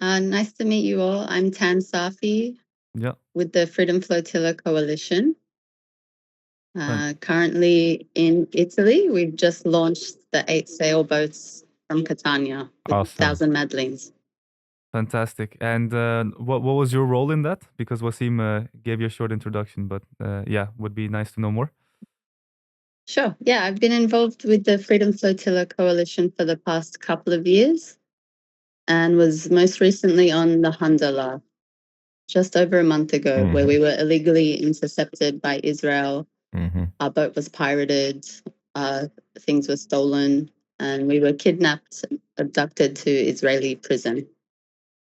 Nice to meet you all. I'm Tan Safi Yeah, with the Freedom Flotilla Coalition. fan- Currently in Italy, we've just launched the 8 sailboats from Catania with Awesome. 1,000 Madeleines. fantastic. And what was your role in that? Because Wasim gave you a short introduction, but yeah, would be nice to know more. Sure. Yeah, I've been involved with the Freedom Flotilla Coalition for the past couple of years and was most recently on the Handala just over a month ago, where we were illegally intercepted by Israel. Our boat was pirated, things were stolen, and we were kidnapped, abducted to Israeli prison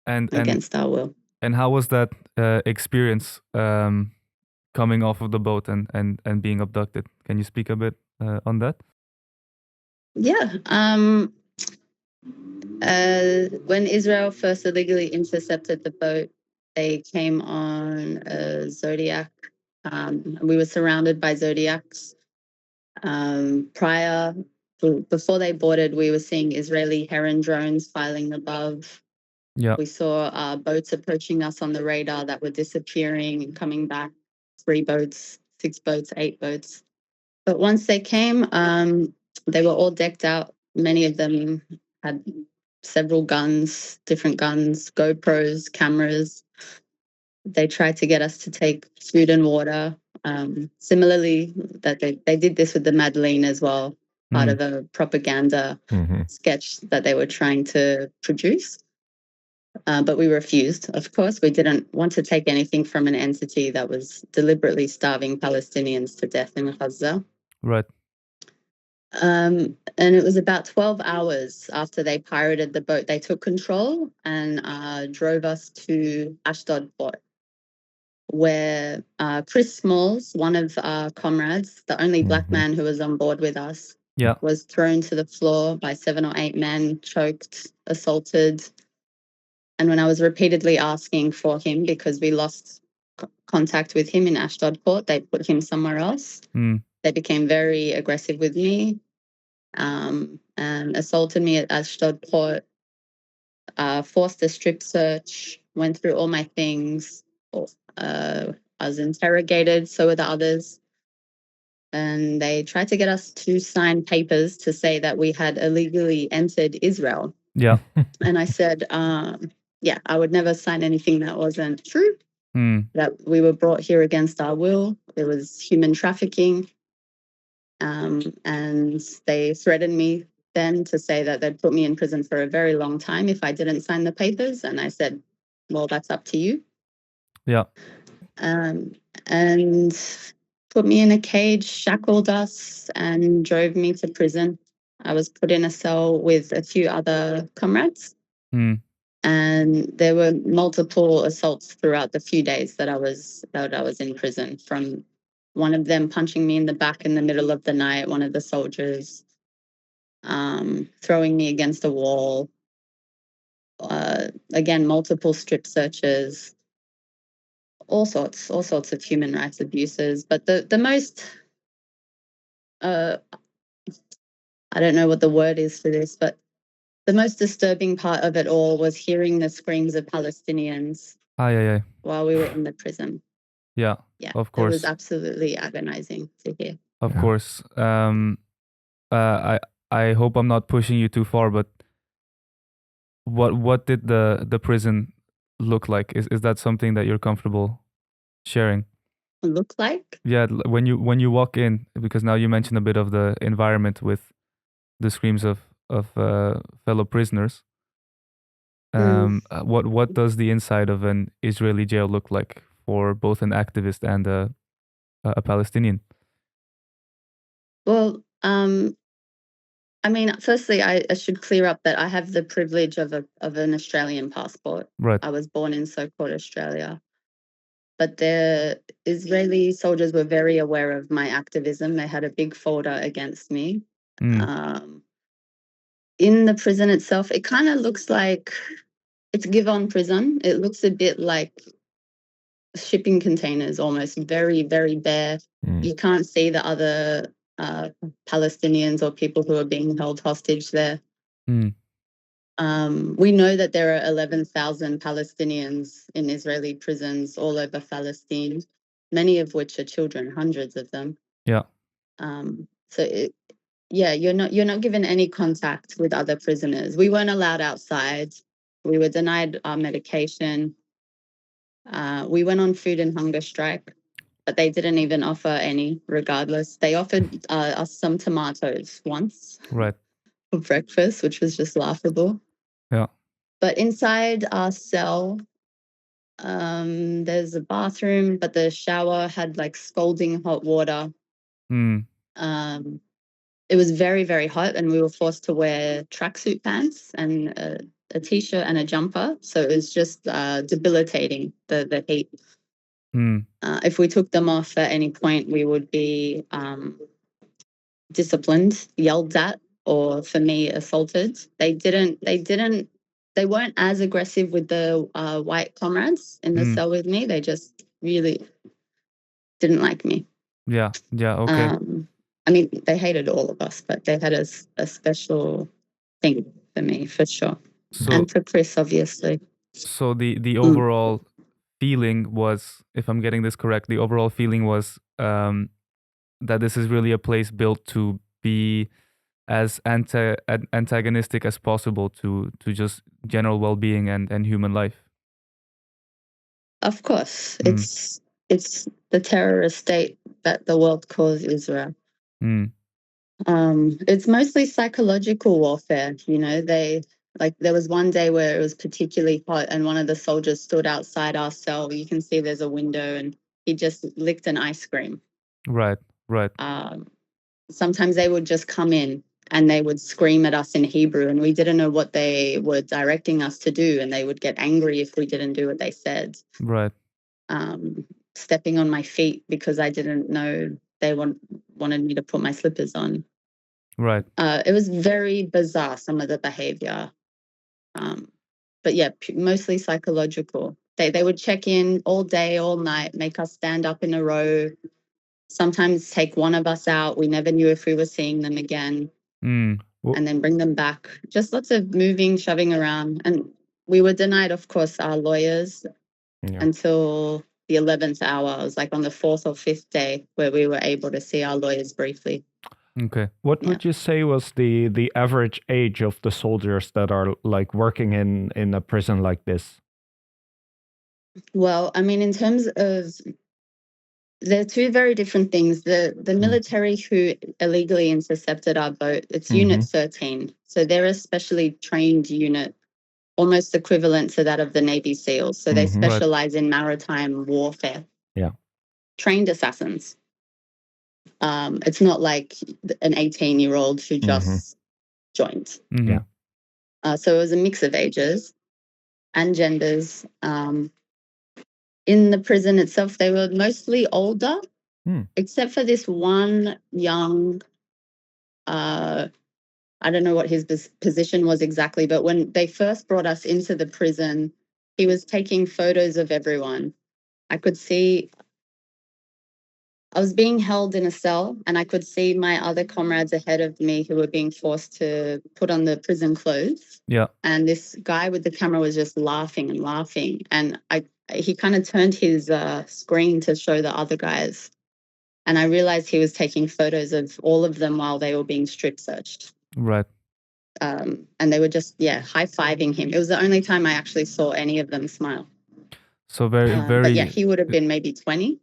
And against our will. and how was that experience coming off of the boat and being abducted? Can you speak a bit on that? Yeah. When Israel first illegally intercepted the boat, they came on a Zodiac. We were surrounded by Zodiacs. Before they boarded, we were seeing Israeli Heron drones filing above. Yeah. We saw boats approaching us on the radar that were disappearing and coming back. 3 boats, 6 boats, 8 boats. But once they came, they were all decked out. Many of them had several guns, different guns, GoPros, cameras. They tried to get us to take food and water. Similarly, that they did this with the Madeleine as well, part of a propaganda sketch that they were trying to produce. But we refused, of course. We didn't want to take anything from an entity that was deliberately starving Palestinians to death in Gaza. Right. And it was about 12 hours after they pirated the boat, they took control and drove us to Ashdod port, where Chris Smalls, one of our comrades, the only black man who was on board with us, Yeah. was thrown to the floor by 7 or 8 men, choked, assaulted. And when I was repeatedly asking for him because we lost contact with him in Ashdod port, they put him somewhere else. They became very aggressive with me and assaulted me at Ashdod port, forced a strip search, went through all my things. I was interrogated, so were the others. And they tried to get us to sign papers to say that we had illegally entered Israel. Yeah. And I said, yeah, I would never sign anything that wasn't true, that we were brought here against our will. It was human trafficking. And they threatened me then to say that they'd put me in prison for a very long time if I didn't sign the papers. And I said, well, that's up to you. Yeah. And put me in a cage, shackled us, and drove me to prison. I was put in a cell with a few other comrades. And there were multiple assaults throughout the few days that I was in prison, from one of them punching me in the back in the middle of the night, one of the soldiers throwing me against a wall. Again, multiple strip searches, all sorts of human rights abuses. But the most, I don't know what the word is for this, but the most disturbing part of it all was hearing the screams of Palestinians while we were in the prison. Yeah, of course. It was absolutely agonizing to hear. Of course. I hope I'm not pushing you too far, but what did the prison look like? Is that something that you're comfortable sharing? Look like? Yeah, when you walk in, because now you mentioned a bit of the environment with the screams of fellow prisoners. What does the inside of an Israeli jail look like for both an activist and a Palestinian? Well, I mean, firstly, I should clear up that I have the privilege of an Australian passport. Right. I was born in so-called Australia. But the Israeli soldiers were very aware of my activism. They had a big folder against me. In the prison itself, it kind of looks like it's Givon prison. It looks a bit like shipping containers, almost very, very bare. You can't see the other Palestinians or people who are being held hostage there. We know that there are 11,000 Palestinians in Israeli prisons all over Palestine, many of which are children, hundreds of them. Yeah. You're not given any contact with other prisoners. We weren't allowed outside. We were denied our medication. We went on food and hunger strike, but they didn't even offer any, regardless. They offered us some tomatoes once Right. for breakfast, which was just laughable. Yeah. But inside our cell, there's a bathroom, but the shower had like scalding hot water. Mm. It was very, very hot, and we were forced to wear tracksuit pants and a t-shirt and a jumper. So it was just debilitating, the heat. Mm. If we took them off at any point, we would be disciplined, yelled at, or for me, assaulted. They weren't as aggressive with the white comrades in the cell with me. They just really didn't like me. Yeah. Okay. I mean, they hated all of us, but they had a special thing for me, for sure. And for Chris, obviously. So the overall feeling was, if I'm getting this correct, the overall feeling was that this is really a place built to be as antagonistic as possible to just general well-being and human life. Of course, it's the terrorist state that the world calls Israel. It's mostly psychological warfare. You know, there was one day where it was particularly hot, and one of the soldiers stood outside our cell. You can see there's a window, and he just licked an ice cream. Right. Sometimes they would just come in and they would scream at us in Hebrew, and we didn't know what they were directing us to do, and they would get angry if we didn't do what they said. Right. Stepping on my feet because I didn't know they wanted me to put my slippers on. Right. It was very bizarre, some of the behavior. But yeah, mostly psychological. They would check in all day, all night, make us stand up in a row, sometimes take one of us out. We never knew if we were seeing them again. And then bring them back. Just lots of moving, shoving around. And we were denied, of course, our lawyers until the 11th hour. It was like on the 4th or 5th day where we were able to see our lawyers briefly. Okay. What would you say was the average age of the soldiers that are like working in a prison like this? Well, I mean, in terms of, they're two very different things. The military who illegally intercepted our boat, it's Unit 13. So they're a specially trained unit, almost equivalent to that of the Navy SEALs. So they specialize in maritime warfare. Yeah. Trained assassins. It's not like an 18-year-old who just joined. Yeah. So it was a mix of ages and genders. In the prison itself, they were mostly older, except for this one young, I don't know what his position was exactly, but when they first brought us into the prison, he was taking photos of everyone. I was being held in a cell, and I could see my other comrades ahead of me who were being forced to put on the prison clothes. Yeah. And this guy with the camera was just laughing and laughing. And he kind of turned his screen to show the other guys. And I realized he was taking photos of all of them while they were being strip searched. Right. And they were just, high-fiving him. It was the only time I actually saw any of them smile. So very. But yeah, he would have been maybe 20.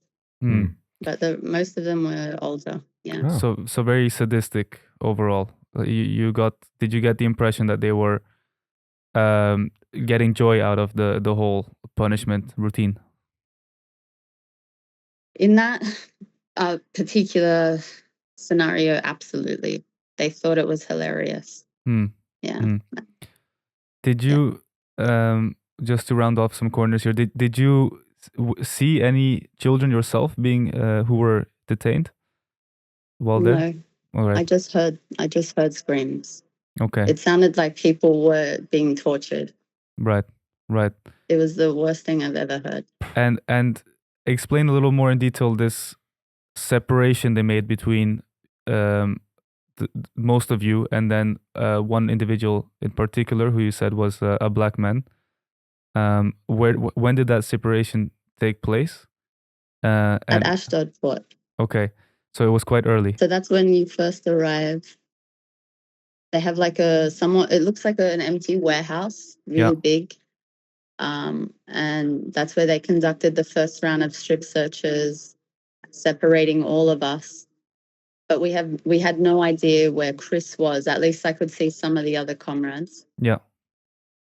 But most of them were older. Yeah. So very sadistic overall. Did you get the impression that they were getting joy out of the whole punishment routine? In that particular scenario, absolutely. They thought it was hilarious. Yeah. Did you just to round off some corners here? Did you see any children yourself being who were detained while there? No. All right. I just heard screams. Okay. It sounded like people were being tortured. Right. It was the worst thing I've ever heard. And explain a little more in detail this separation they made between most of you, and then one individual in particular who you said was a black man. When did that separation take place? At And Ashdod Port. okay, so it was quite early. So that's when you first arrive. They have like it looks like an empty warehouse, really big. And that's where they conducted the first round of strip searches, separating all of us. But we had no idea where Chris was. At least I could see some of the other comrades. Yeah.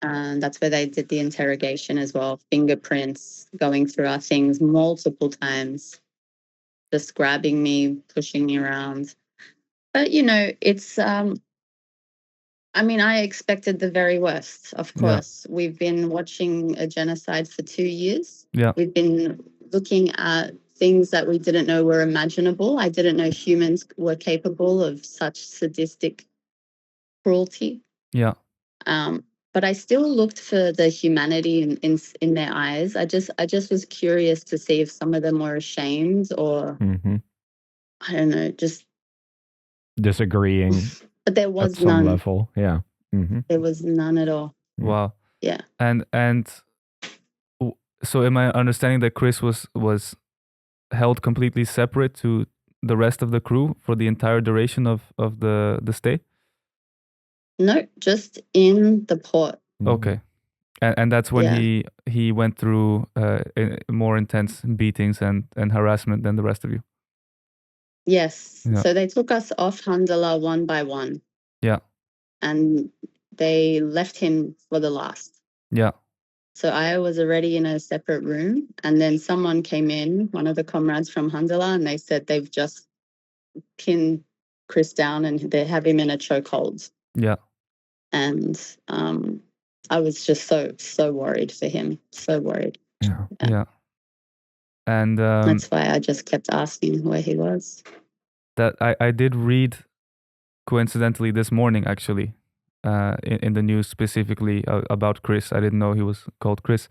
And that's where they did the interrogation as well. Fingerprints, going through our things multiple times, just grabbing me, pushing me around. But, it's, I expected the very worst, of course. Yeah. We've been watching a genocide for 2 years. Yeah. We've been looking at things that we didn't know were imaginable. I didn't know humans were capable of such sadistic cruelty. Yeah. But I still looked for the humanity in their eyes. I just was curious to see if some of them were ashamed or I don't know, just disagreeing. But there was at some none. level. Yeah. There was none at all. Wow. Yeah. And so am I understanding that Chris was held completely separate to the rest of the crew for the entire duration of the stay? No, just in the port. Okay. And that's when he went through more intense beatings and harassment than the rest of you. Yes. Yeah. So they took us off Handala one by one. Yeah. And they left him for the last. Yeah. So I was already in a separate room, and then someone came in, one of the comrades from Handala, and they said they've just pinned Chris down and they have him in a chokehold. Yeah. And I was just so worried for him, so worried. Yeah. And that's why I just kept asking where he was. That I did read coincidentally this morning, actually, in the news specifically about Chris. I didn't know he was called Chris.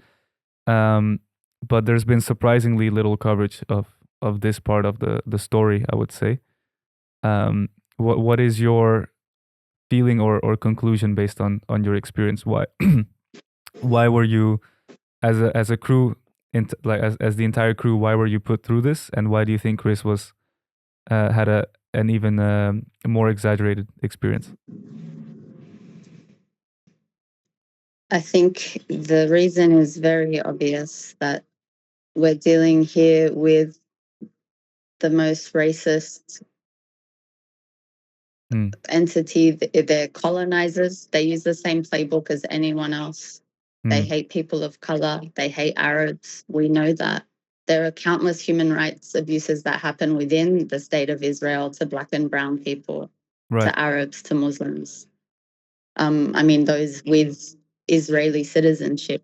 But there's been surprisingly little coverage of this part of the story, I would say. What is your feeling or conclusion based on your experience? Why were you as a crew, as the entire crew, why were you put through this, and why do you think Chris was had an even more exaggerated experience? I think the reason is very obvious, that we're dealing here with the most racist entity. They're colonizers. They use the same playbook as anyone else. They hate people of color. They hate Arabs. We know that. There are countless human rights abuses that happen within the state of Israel to black and brown people, to Arabs, to Muslims. Those with Israeli citizenship,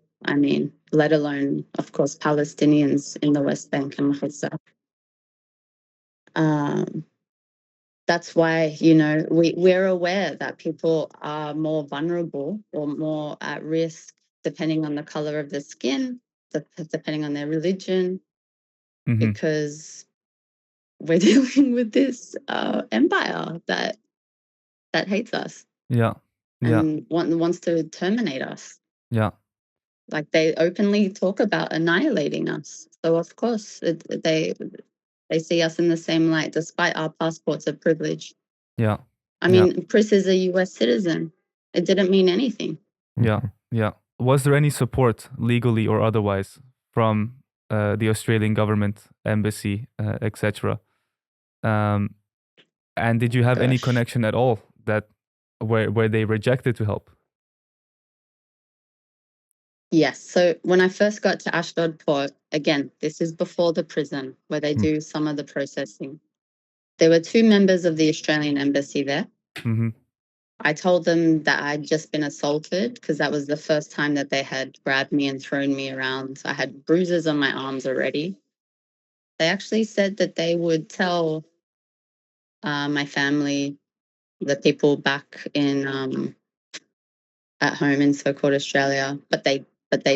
let alone, of course, Palestinians in the West Bank and Gaza. That's why, we're aware that people are more vulnerable or more at risk depending on the color of the skin, depending on their religion, because we're dealing with this empire that hates us. Yeah. And wants to terminate us. Yeah. Like, they openly talk about annihilating us. So of course they see us in the same light, despite our passports of privilege. Yeah. Chris is a US citizen. It didn't mean anything. Yeah. Yeah. Was there any support, legally or otherwise, from the Australian government, embassy, etc.? And did you have any connection at all that where they rejected to help? Yes. So when I first got to Ashdod Port, again, this is before the prison where they do some of the processing. There were 2 members of the Australian embassy there. I told them that I'd just been assaulted, because that was the first time that they had grabbed me and thrown me around. I had bruises on my arms already. They actually said that they would tell my family, the people back in at home in so-called Australia, but they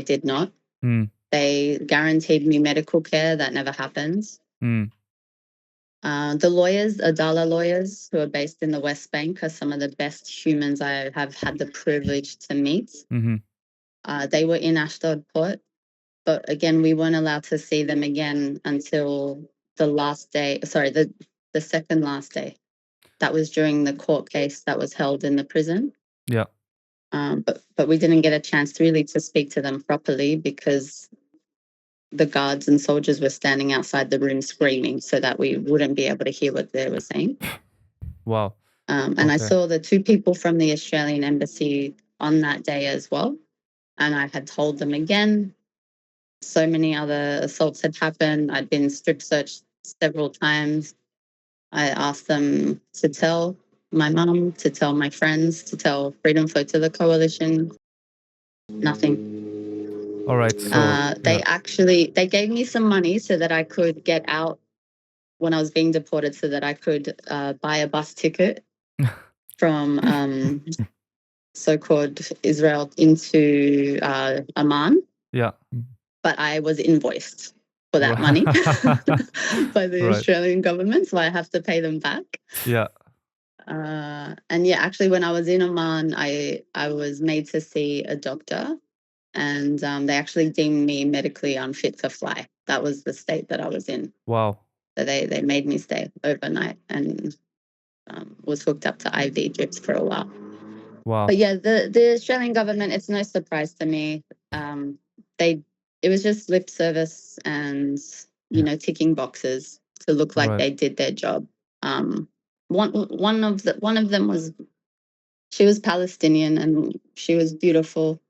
did not. They guaranteed me medical care. That never happens. The lawyers, Adala lawyers, who are based in the West Bank, are some of the best humans I have had the privilege to meet. Mm-hmm. They were in Ashdod port, but again, we weren't allowed to see them again until the last day. Sorry, the second last day. That was during the court case that was held in the prison. Yeah. But we didn't get a chance really to speak to them properly because the guards and soldiers were standing outside the room screaming so that we wouldn't be able to hear what they were saying. Wow. And I saw the two people from the Australian embassy on that day as well. And I had told them again, so many other assaults had happened. I'd been strip searched several times. I asked them to tell my mum, to tell my friends, to tell Freedom Flotilla Coalition. Nothing. All right. So they gave me some money so that I could get out when I was being deported, so that I could buy a bus ticket from so-called Israel into Amman. Yeah. But I was invoiced for that money by the Australian government, so I have to pay them back. Yeah. And yeah, actually, when I was in Amman, I was made to see a doctor, and they actually deemed me medically unfit to fly. That was the state that I was in. Wow. So they made me stay overnight and was hooked up to IV drips for a while. Wow. But yeah, the Australian government, it's no surprise to me. It was just lip service and, ticking boxes to look like they did their job. One of them was, she was Palestinian and she was beautiful.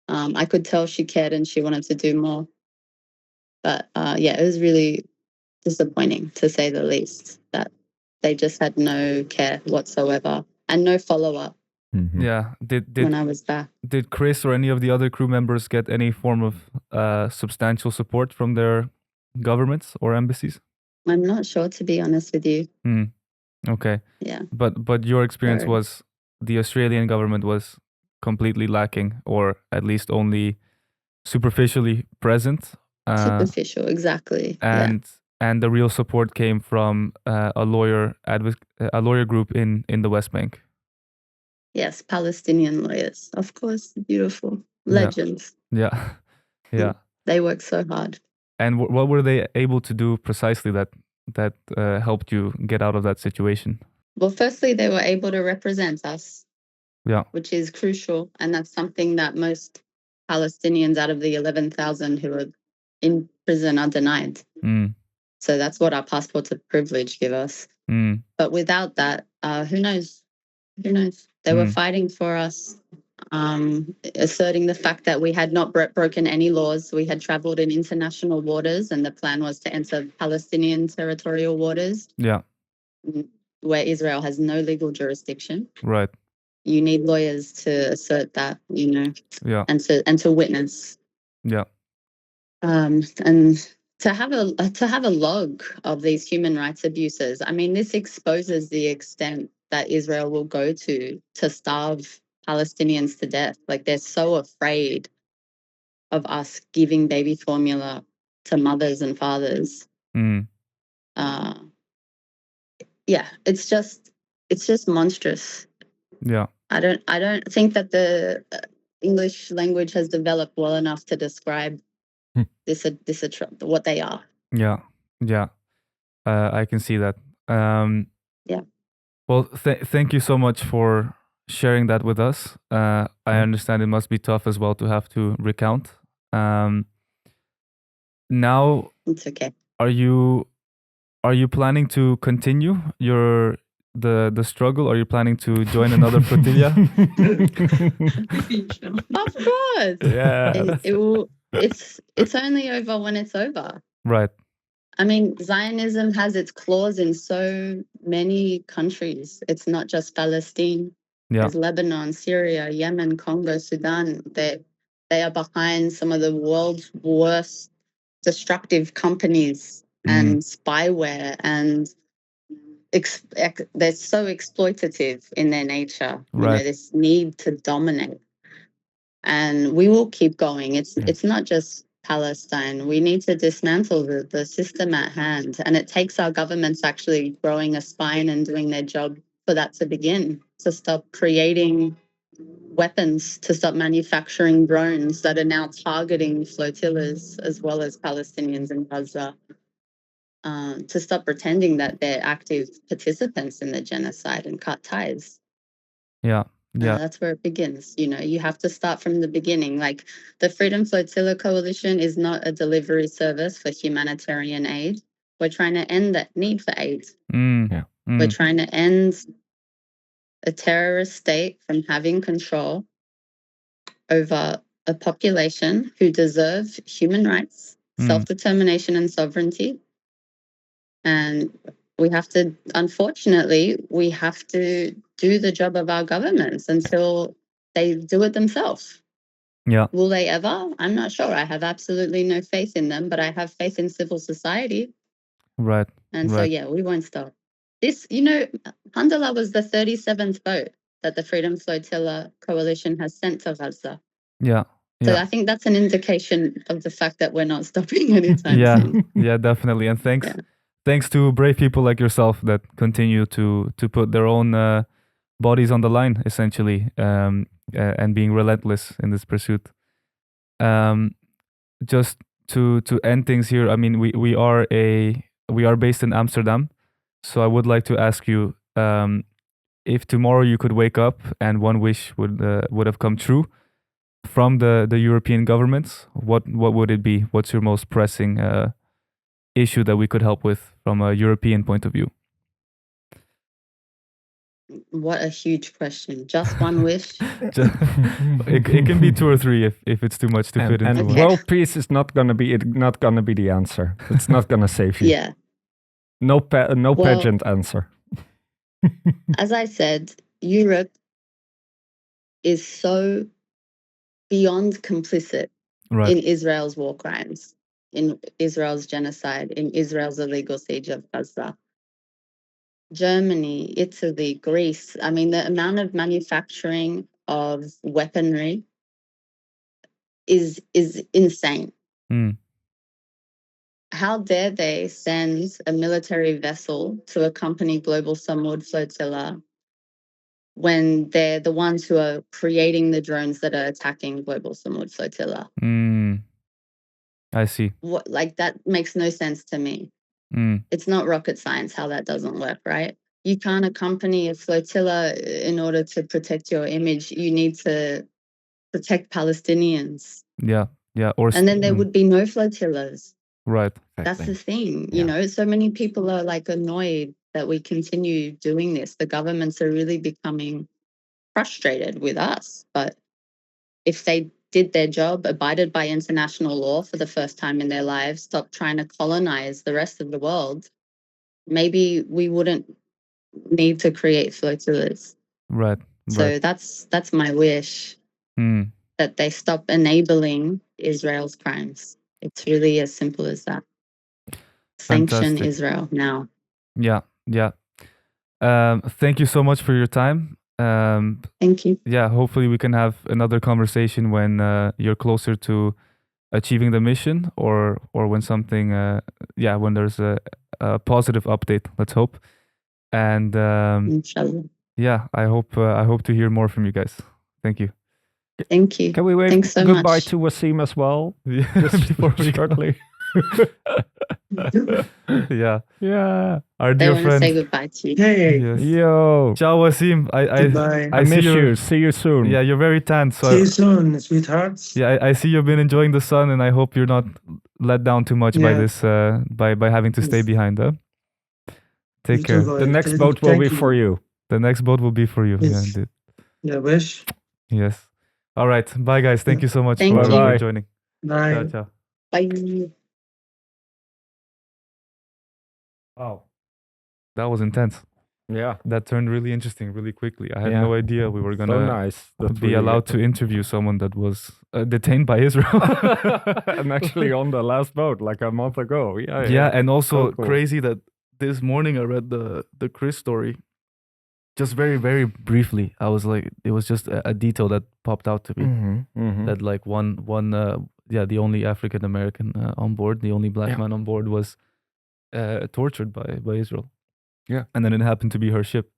I could tell she cared and she wanted to do more. But yeah, it was really disappointing, to say the least, that they just had no care whatsoever and no follow-up. Mm-hmm. Yeah. When I was back. Did Chris or any of the other crew members get any form of substantial support from their governments or embassies? I'm not sure, to be honest with you. Okay. Yeah. But your experience was the Australian government was completely lacking, or at least only superficially present. Superficial, exactly. And the real support came from a lawyer group in the West Bank. Yes, Palestinian lawyers, of course, beautiful legends. Yeah. They work so hard. And what were they able to do precisely that helped you get out of that situation? Well, firstly, they were able to represent us. Yeah. Which is crucial, and that's something that most Palestinians out of the 11,000 who are in prison are denied. So that's what our passports of privilege give us. But without that, who knows? Who knows? They were fighting for us, asserting the fact that we had not broken any laws. We had traveled in international waters, and the plan was to enter Palestinian territorial waters. Yeah. Where Israel has no legal jurisdiction. Right. You need lawyers to assert that, Yeah. and to witness. Yeah. And to have a log of these human rights abuses. I mean, this exposes the extent that Israel will go to starve Palestinians to death. Like, they're so afraid of us giving baby formula to mothers and fathers. Yeah, it's just monstrous. Yeah. I don't think that the English language has developed well enough to describe what they are. Yeah. I can see that. Yeah. Well, thank you so much for sharing that with us. I understand it must be tough as well to have to recount. Now, it's okay. Are you planning to continue the struggle? Are you planning to join another flotilla? Of course. Yeah. It's only over when it's over. Right. I mean, Zionism has its claws in so many countries. It's not just Palestine. Yeah. There's Lebanon, Syria, Yemen, Congo, Sudan. They are behind some of the world's worst destructive companies and spyware, and they're so exploitative in their nature. Right. This need to dominate. And we will keep going. It's not just Palestine. We need to dismantle the system at hand. And it takes our governments actually growing a spine and doing their job for that to begin, to stop creating weapons, to stop manufacturing drones that are now targeting flotillas as well as Palestinians in Gaza, to stop pretending that they're active participants in the genocide and cut ties. Yeah. That's where it begins. You have to start from the beginning. Like, the Freedom Flotilla Coalition is not a delivery service for humanitarian aid. We're trying to end that need for aid. We're trying to end a terrorist state from having control over a population who deserve human rights, self-determination and sovereignty. And unfortunately, we have to do the job of our governments until they do it themselves. Yeah. Will they ever? I'm not sure. I have absolutely no faith in them, but I have faith in civil society. Right. And so, yeah, we won't stop. This, Alhamdulillah was the 37th boat that the Freedom Flotilla Coalition has sent to Gaza. Yeah. So I think that's an indication of the fact that we're not stopping anytime soon. Yeah, definitely. And thanks to brave people like yourself that continue to put their own bodies on the line, essentially, and being relentless in this pursuit. Just to end things here, I mean, we are based in Amsterdam, so I would like to ask you, if tomorrow you could wake up and one wish would have come true from the European governments, what would it be? What's your most pressing issue that we could help with from a European point of view? What a huge question. Just one wish? It can be 2 or 3 if it's too much to fit into. And world peace is not gonna be the answer. It's not gonna save you. Yeah. No pageant answer. As I said, Europe is so beyond complicit in Israel's war crimes, in Israel's genocide, in Israel's illegal siege of Gaza. Germany, Italy, Greece. I mean, the amount of manufacturing of weaponry is insane. How dare they send a military vessel to accompany Global Samud Flotilla when they're the ones who are creating the drones that are attacking Global Samud Flotilla? I see. That makes no sense to me. It's not rocket science how that doesn't work, right? You can't accompany a flotilla in order to protect your image. You need to protect Palestinians. Yeah. And then there would be no flotillas. Right. That's the thing. So many people are annoyed that we continue doing this. The governments are really becoming frustrated with us. But if they did their job, abided by international law for the first time in their lives, stopped trying to colonize the rest of the world, maybe we wouldn't need to create flotillas. Right. So that's my wish, that they stop enabling Israel's crimes. It's really as simple as that. Sanction Israel now. Yeah. Thank you so much for your time. Thank you. Yeah, hopefully we can have another conversation when you're closer to achieving the mission, or when something when there's a positive update, let's hope. And Inshallah. Yeah, I hope to hear more from you guys. Thank you. Thank you. Can we wave Thanks so goodbye much. to Wasim as well? Just before we shortly. Yeah. Our I dear want to friend. say goodbye to you. Hey, Yes. Yo. Ciao, Wasim. goodbye. I miss you. See you soon. Yeah, you're very tan. So See you soon, sweethearts. yeah, I see you've been enjoying the sun, and I hope you're not let down too much by this by having to stay behind. Take You care. too, The next Thank boat will be you. for you. The next boat will be for you. Yes. Yeah, indeed. Yeah, wish. Yes. All right. Bye, guys. Thank you so much Thank for you. joining. Bye. Ciao, ciao. Bye. Wow. That was intense. Yeah. That turned really interesting really quickly. I had Yeah. no idea we were So gonna nice. That's be really allowed good. to interview someone that was detained by Israel. And actually on the last boat, like a month ago. Yeah. Yeah, and also So cool. crazy that this morning I read the Chris story. Just very, very briefly, I was like, it was just a detail that popped out to me. Mhm. That like one the only African American on board, the only black Yeah. man on board was tortured by Israel. Yeah. And then it happened to be her ship.